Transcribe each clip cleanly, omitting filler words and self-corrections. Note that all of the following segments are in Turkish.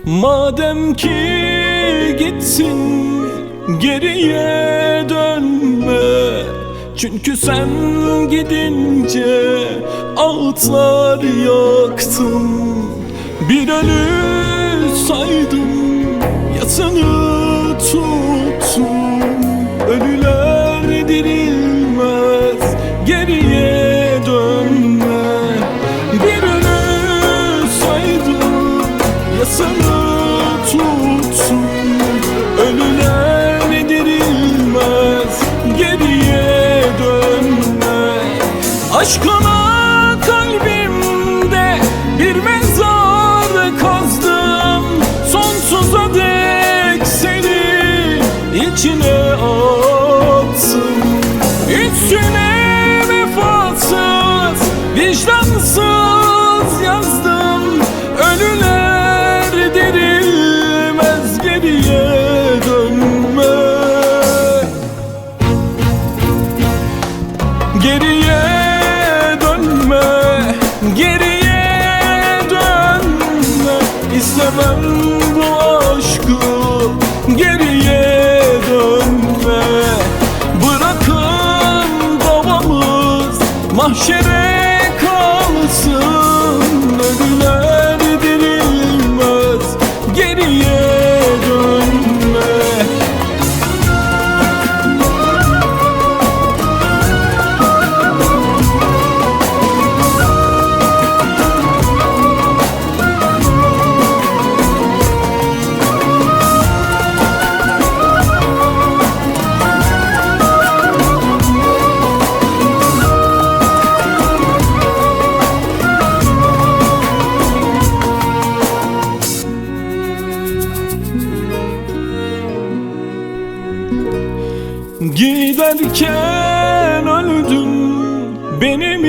Madem ki gitsin geriye dönme, çünkü sen gidince ağıtlar yaktım. Bir ölü saydım, yasını tuttum. Ölüler dirilmez, geriye dönme. Bir ölü saydım, yasını tuttum. Ölüler dirilmez, geriye dönme. Aşkına kalbimde bir mezar kazdım. Sonsuza dek seni içine attım. Üstüne vefasız, vicdansız yazdım. Ölüler dirilmez, geriye dönme. Geriye dönme, geriye dönme. İstemem bu aşkı, geriye dönme. Bırakın davamız mahşere kalsın. Ölüler dirilmez, geriye dönme. Giderken öldün benim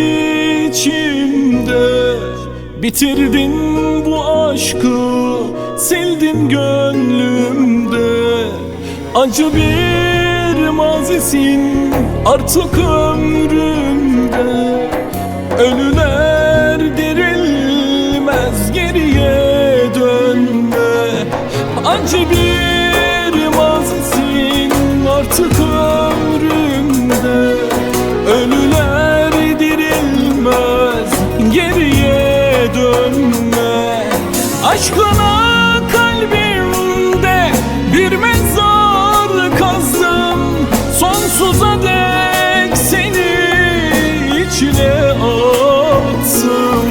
içimde. Bitirdin bu aşkı, sildin gönlümde. Acı bir mazisin artık ömrümde. Ölüler dirilmez, geriye dönme. Acı bir mazisin artık ömrümde. Ölüler dirilmez, geriye dönme. Aşkına kalbimde bir mezar kazdım. Sonsuza dek seni içine attım.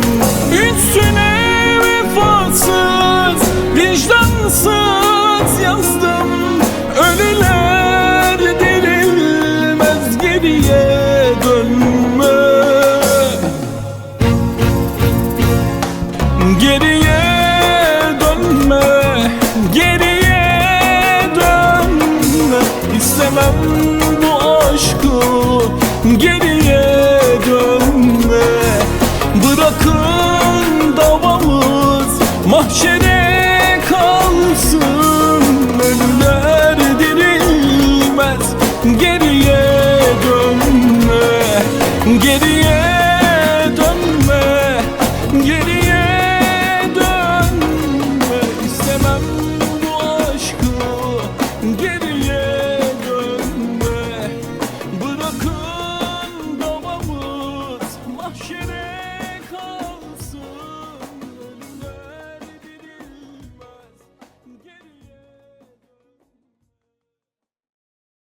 Üstüne vefasız, vicdansız yazdım. Ölüler dirilmez, geriye dönme. Geriye dönme, geriye dönme. İstemem bu aşkı, geriye dönme. Bırakın davamız mahşere